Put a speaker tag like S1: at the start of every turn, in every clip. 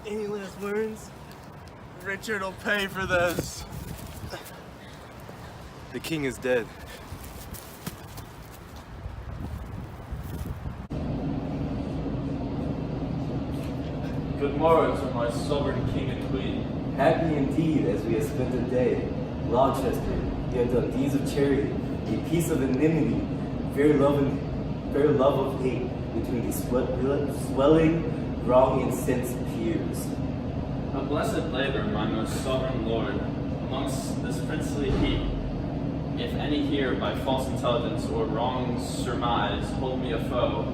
S1: Any last words?
S2: Richard will pay for this.
S1: The king is dead.
S2: Good morrow to my sovereign king and queen.
S3: Happy indeed as we have spent the day. Gloucester, you have done deeds of charity, a peace of enmity, fair love of hate between the swelling, wrong incensed peers.
S2: A blessed labor, my most sovereign lord, amongst this princely heap. If any here by false intelligence or wrong surmise hold me a foe,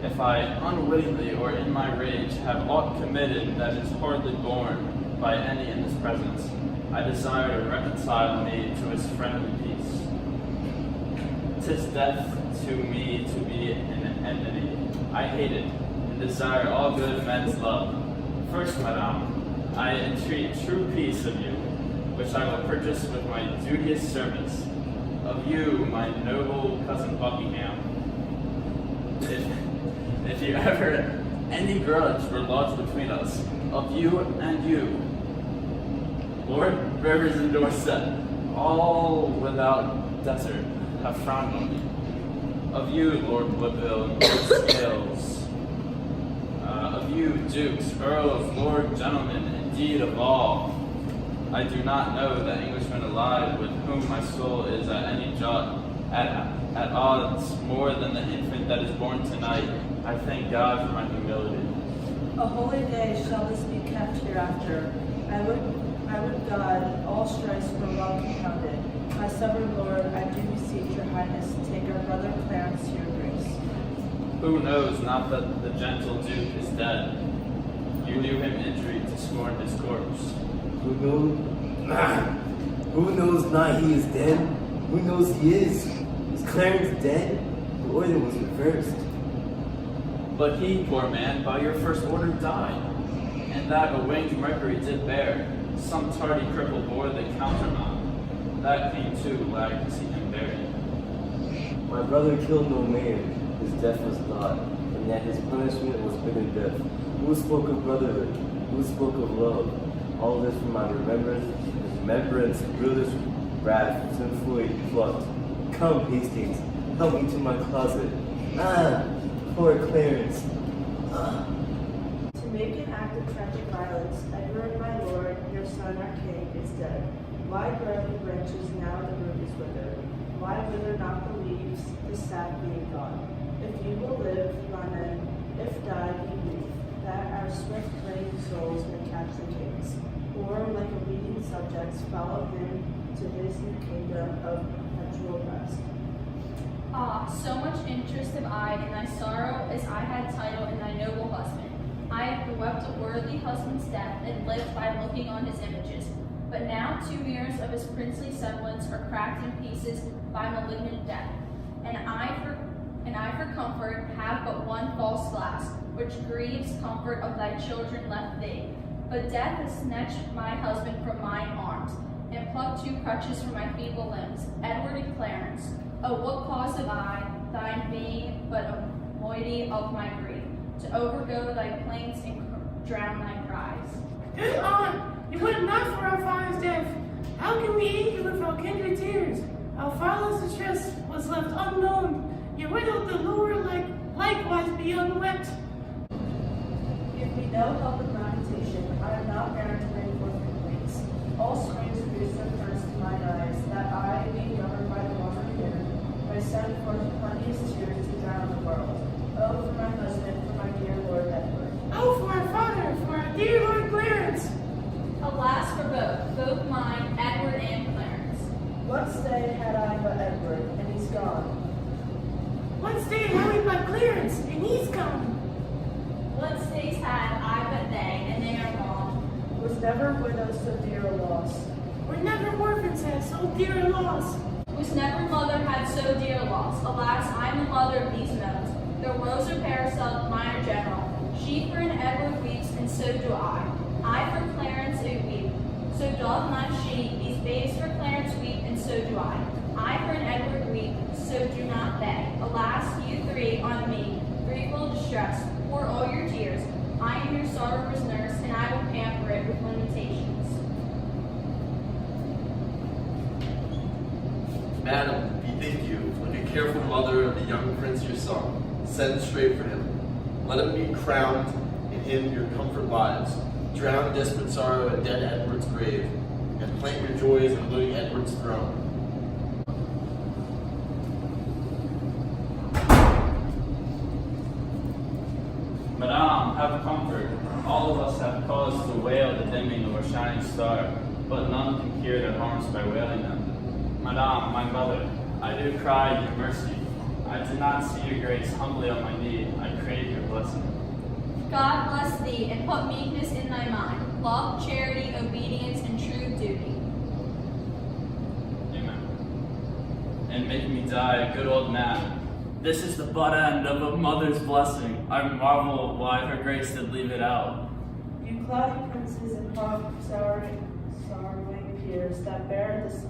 S2: if I unwittingly or in my rage have aught committed that is hardly borne by any in this presence, I desire to reconcile me to his friendly peace. 'Tis death to me to be an enmity. I hate it, and desire all good men's love. First, madame, I entreat true peace of you, which I will purchase with my duteous service. Of you, my noble cousin Buckingham. If you ever any grudge were lodged between us, of you and you, Lord Rivers and Dorset, all without debtor, have frowned on me. Of you, Lord Woodville and Lord Scales, of you, dukes, earls, lord, gentlemen, indeed of all, I do not know that Englishman alive with whom my soul is at any jot at odds more than the infant that is born tonight. I thank God for my humility.
S4: A holy day shall this be kept hereafter. I would God all strifes were well compounded. My sovereign Lord, I do beseech your highness, take our brother Clarence to your grace.
S2: Who knows not that the gentle Duke is dead? You do him injury to scorn his corpse.
S3: Who knows not he is dead? Who knows he is? Is Clarence dead? The order was reversed.
S2: But he, poor man, by your first order died, and that a winged Mercury did bear. Some tardy cripple bore the countermount. That came too, lagged to see him buried.
S3: My brother killed no man, his death was not, and yet his punishment was bitter death. Who spoke of brotherhood? Who spoke of love? All this from my remembrance, brutish wrath, sinfully plucked. Come, Hastings, help me to my closet. Poor Clarence.
S4: To make an act of tragic violence, Edward, my lord, your son, our king, is dead. Why grow the branches now the root is withered? Why wither not the leaves, the sap being gone? If you will live, my men, if die, be weep, that our swift playing souls may catch the kings, or like obedient subjects follow him to his new kingdom of perpetual rest.
S5: Ah, so much interest have I in thy sorrow as I had title in thy noble husband. I have bewept a worthy husband's death and lived by looking on his images. But now 2 mirrors of his princely semblance are cracked in pieces by malignant death. And I for comfort have but one false glass, which grieves comfort of thy children left thee. But death has snatched my husband from mine arms, and plucked 2 crutches from my feeble limbs, Edward and Clarence. Oh, what cause have I, thine being but a moiety of my grief, to overgo thy plaints and drown thy cries?
S6: Good on! You put not for our father's death. How can we aid you with our kindred tears? Our father's distress was left unknown, yet riddled the lure likewise be unwept.
S4: Give me no help in lamentation, I am not bearing to bring forth complaints. All springs produce their thirst in mine eyes, that I, being governed by the water here, may send forth plenteous tears to drown the world. Oh, for my husband, for my dear Lord Edward.
S6: Oh, for our father, for our dear Lord Clarence!
S5: Alas for both mine, Edward and Clarence.
S4: What stay had I but Edward, and he's gone?
S6: What stay had we but Clarence, and he's gone?
S5: What stays had I but they, and they are gone?
S4: Was never widow so dear a loss.
S6: Were never orphans had so dear a loss.
S5: Was never mother had so dear a loss. Alas, I am the mother of these moans. Though Rosa Paracel, minor general, she for an Edward weeps, and so do I. I for Clarence do weep, so doth not she. These babes for Clarence weep, and so do I. I for an Edward weep, so do not they. Alas, on me, grieveful distress, pour all your tears. I am your sorrow's nurse, and I will pamper it with limitations.
S7: Madam, bethink you, like a careful mother of the young prince your son. Send straight for him. Let him be crowned, in him your comfort lies. Drown desperate sorrow at dead Edward's grave, and plant your joys in living Edward's throne.
S2: Madame, have comfort. All of us have cause to wail the dimming of a shining star, but none can cure their harms by wailing them. Madame, my mother, I do cry your mercy. I do not see your grace humbly on my knee. I crave your blessing.
S5: God bless thee, and put meekness in thy mind, love, charity, obedience, and true duty.
S2: Amen. And make me die a good old man. This is the butt end of a mother's blessing. I marvel why her grace did leave it out.
S4: You cloudy princes and sorrowing peers that bear this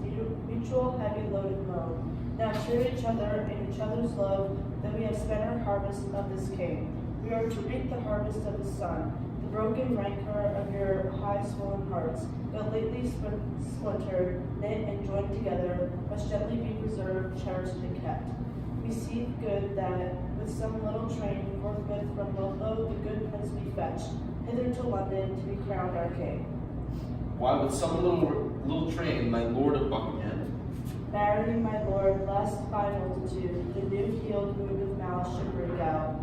S4: mutual heavy loaded load, now cheer each other in each other's love, that we have spent our harvest of this king. We are to reap the harvest of his son, the broken rancor of your high swollen hearts, but lately splintered, knit and joined together, must gently be preserved, cherished, and kept. We see good that, with some little train, forthwith from Ludlow the good prince be fetched, hither to London to be crowned our king.
S7: Why, with some little train, my lord of Buckingham,
S4: Marrying my lord, lest by multitude the new healed wound of malice should break out,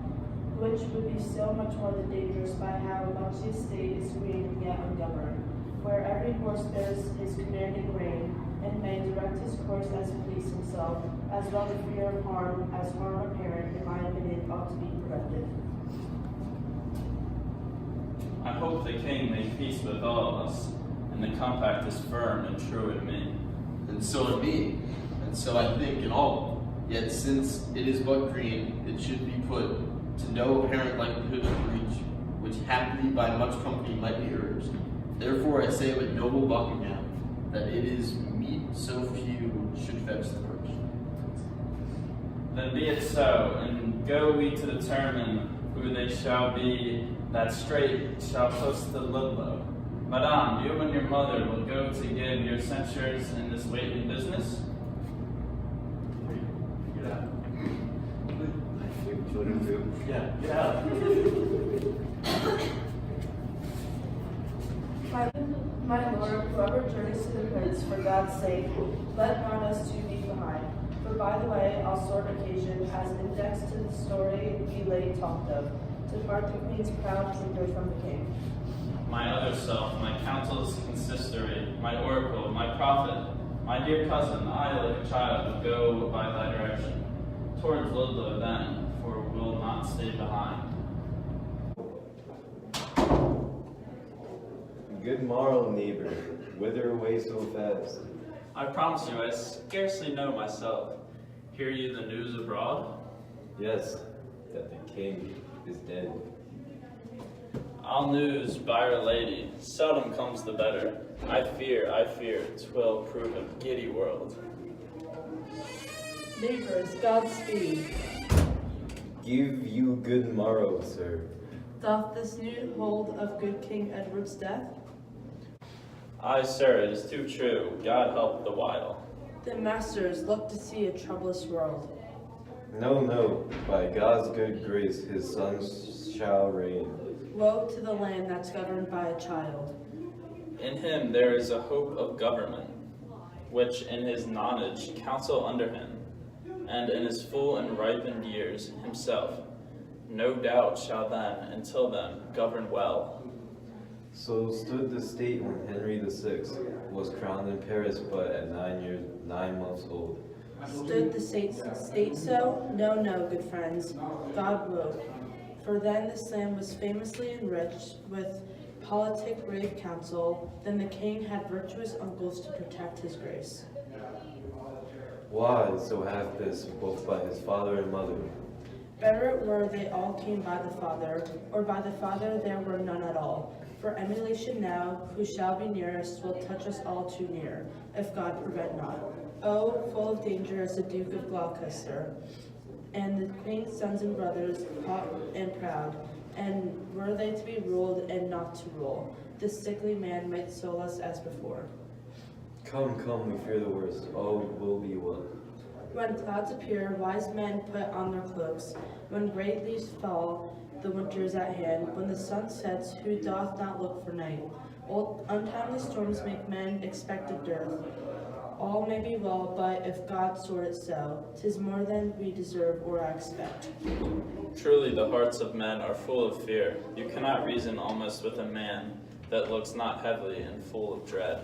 S4: which would be so much more than dangerous by how much the estate is green and yet ungoverned, where every horse bears his commanding rein, and may direct his course as he please himself, as well the fear of harm as harm apparent, in my opinion, ought to be prevented.
S2: I hope the king make peace with all of us, and the compact is firm and true in me.
S7: and so in me, and so I think in all. Yet since it is but green, it should be put to no apparent likelihood of breach, which happily by much company might be urged. Therefore I say with noble Buckingham, that it is meet so few should fetch the perch.
S2: Then be it so, and go we to determine who they shall be that straight shall post the Ludlow. Madame, you and your mother will go to give your censures in this weighty business.
S3: Get out. Children too? Yeah, get out.
S4: My lord, whoever journeys to the prince, for God's sake, let not us two be behind. For by the way, I'll sort occasion, as indexed to the story we late talked of, to part the queen's proud finger from the king.
S2: My other self, my council's consistory, my oracle, my prophet, my dear cousin, I, like a child, will go by thy direction. Towards Ludlow then, for we'll not stay behind.
S1: Good morrow, neighbor. Whither away so fast?
S2: I promise you, I scarcely know myself. Hear you the news abroad?
S1: Yes, that the king is dead.
S2: All news by our lady, seldom comes the better. I fear, 'twill prove a giddy world.
S4: Neighbors, Godspeed.
S1: Give you good morrow, sir.
S4: Doth this news hold of good King Edward's death?
S2: Aye, sir, it is too true. God help the while.
S4: Then, masters, look to see a troublous world.
S1: No, by God's good grace his son shall reign.
S4: Woe to the land that's governed by a child.
S2: In him there is a hope of government, which in his nonage counsel under him, and in his full and ripened years himself, no doubt shall then, until then, govern well.
S1: So stood the state when Henry VI was crowned in Paris but at 9 months old.
S4: Stood the state so? No, good friends. God wot. For then this land was famously enriched with politic grave counsel, then the king had virtuous uncles to protect his grace.
S1: Why, so hath this, both by his father and mother.
S4: Better it were they all came by the father, or by the father there were none at all. For emulation now, who shall be nearest, will touch us all too near, if God prevent not. Oh, full of danger is the Duke of Gloucester. and the queen's sons and brothers hot and proud, and were they to be ruled and not to rule, this sickly man might sole us as before.
S1: Come, we fear the worst. All will be well.
S4: When clouds appear, wise men put on their cloaks. When great leaves fall, the winter is at hand. When the sun sets, who doth not look for night? Old untimely storms make men expect a dearth. All may be well, but if God sort it so, 'tis more than we deserve or expect.
S2: Truly the hearts of men are full of fear. You cannot reason almost with a man that looks not heavily and full of dread.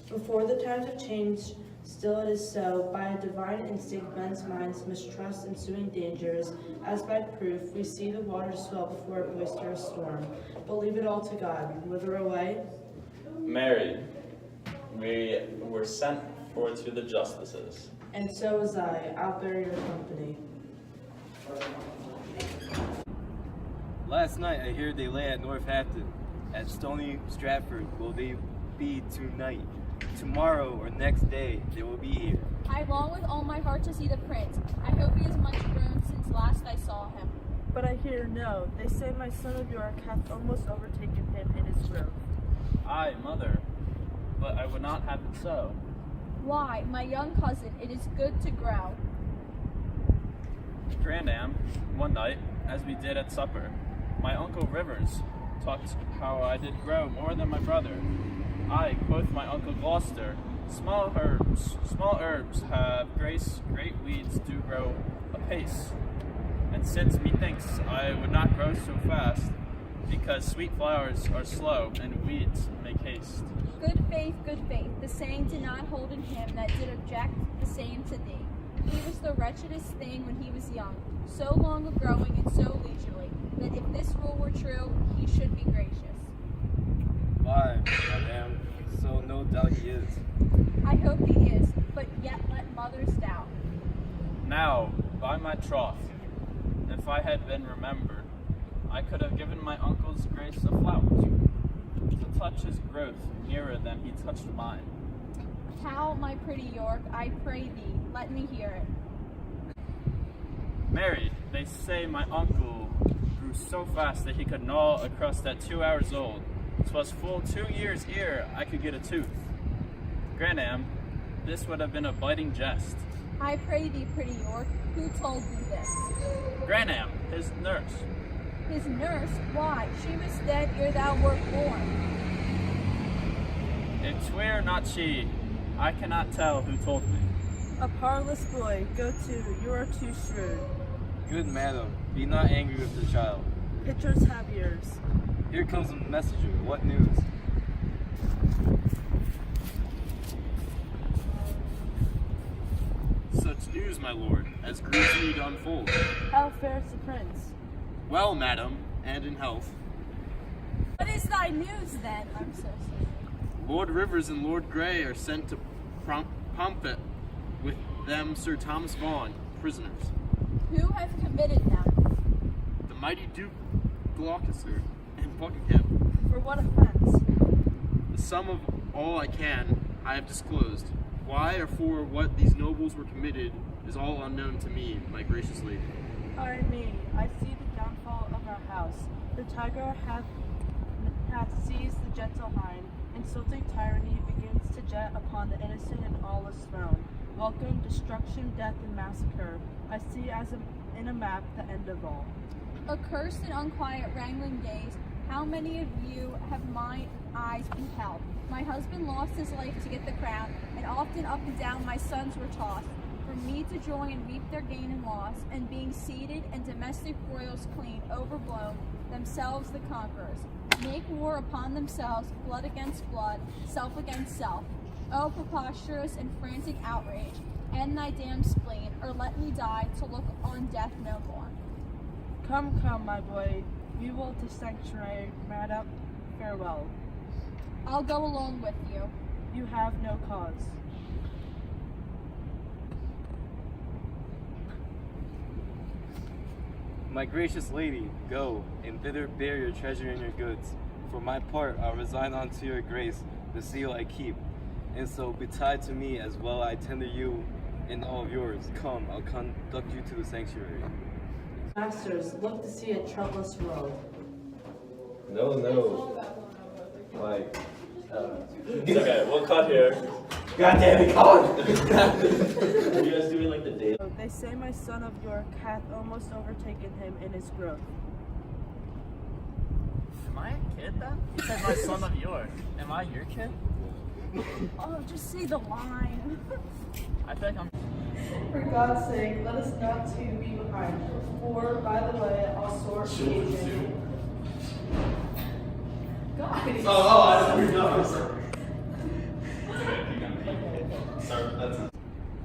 S4: Before the times of change, still it is so. By a divine instinct, men's minds mistrust ensuing dangers. As by proof, we see the waters swell before a boisterous storm. But leave it all to God. Whither away?
S2: Mary, we were sent for to the justices.
S4: And so was I. I'll bear your company.
S3: Last night I heard they lay at Northampton. At Stony Stratford will they be tonight. Tomorrow or next day they will be here.
S5: I long with all my heart to see the prince. I hope he is much grown since last I saw him.
S4: But I hear no. They say my son of York hath almost overtaken him in his growth.
S2: Aye, mother, but I would not have it so.
S5: Why, my young cousin, it is good to grow.
S2: Grandam, one night, as we did at supper, my uncle Rivers talked how I did grow more than my brother. I, quoth my uncle Gloucester, small herbs have grace, great weeds do grow apace. And since methinks I would not grow so fast, because sweet flowers are slow and weeds make haste.
S5: Good faith, the saying did not hold in him that did object the same to thee. He was the wretchedest thing when he was young, so long a growing and so leisurely, that if this rule were true, he should be gracious.
S3: Why, madam, so no doubt he is.
S5: I hope he is, but yet let mothers doubt.
S2: Now, by my troth, if I had been remembered, I could have given my uncle's grace a flout, to touch his growth nearer than he touched mine.
S5: How, my pretty York, I pray thee, let me hear it.
S2: Mary, they say my uncle grew so fast that he could gnaw a crust at 2 hours old. 'Twas full 2 years ere I could get a tooth. Grandam, this would have been a biting jest.
S5: I pray thee, pretty York, who told thee this?
S2: Grandam, his nurse.
S5: His nurse? Why, she was dead ere thou wert born.
S2: If 'twere not she, I cannot tell who told me.
S4: A parlous boy, go to, you are too shrewd.
S3: Good madam, be not angry with the child.
S4: Pitchers have ears.
S3: Here comes a messenger. What news?
S7: Such news, my lord, as grieves me to unfold.
S4: How fares the prince?
S7: Well, madam, and in health.
S5: What is thy news, then? I'm so sorry.
S7: Lord Rivers and Lord Grey are sent to Pomfret, with them Sir Thomas Vaughan, prisoners.
S5: Who hath committed them?
S7: The mighty Duke Gloucester and Buckingham.
S4: For what offense?
S7: The sum of all I have disclosed. Why or for what these nobles were committed is all unknown to me, my gracious lady.
S4: Ay me, I see the downfall of our house. The tiger hath seized the gentle hind. Insulting tyranny begins to jet upon the innocent and aweless throne. Welcome, destruction, death, and massacre. I see as in a map the end of all.
S5: Accursed and unquiet wrangling days, how many of you have my eyes beheld? My husband lost his life to get the crown, and often up and down my sons were tossed, for me to join and reap their gain and loss, and being seated and domestic broils clean, overblown, themselves the conquerors, make war upon themselves, blood against blood, self against self. O preposterous and frantic outrage, end thy damned spleen, or let me die to look on death no more.
S4: Come, my boy, we will to sanctuary, madam. Farewell.
S5: I'll go along with you.
S4: You have no cause.
S3: My gracious lady, go, and thither bear your treasure and your goods. For my part, I'll resign unto your grace the seal I keep, and so betide to me as well I tender you
S8: and all of yours. Come, I'll conduct you to the sanctuary.
S4: Masters, look to see a troublous world.
S1: No. Like,
S2: Okay, we'll cut here.
S3: God damn it, Colin!
S2: Are you guys doing like the day?
S4: They say my son of York hath almost overtaken him in his growth.
S2: Am I a kid then? You said my son of York. Am I your kid?
S5: Oh, just say the line.
S2: I think I'm.
S4: For God's sake, let us not too be behind. For, by the way, I'll sort occasion.
S5: Guys.
S2: I didn't know.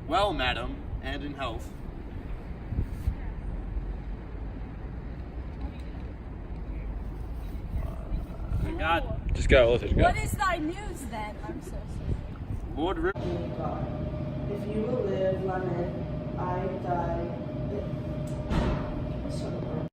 S2: Well, madam, and in health. God,
S8: Just got all this.
S5: What is thy news then? I'm so sorry.
S2: Lord Rip.
S4: If you will live, lament,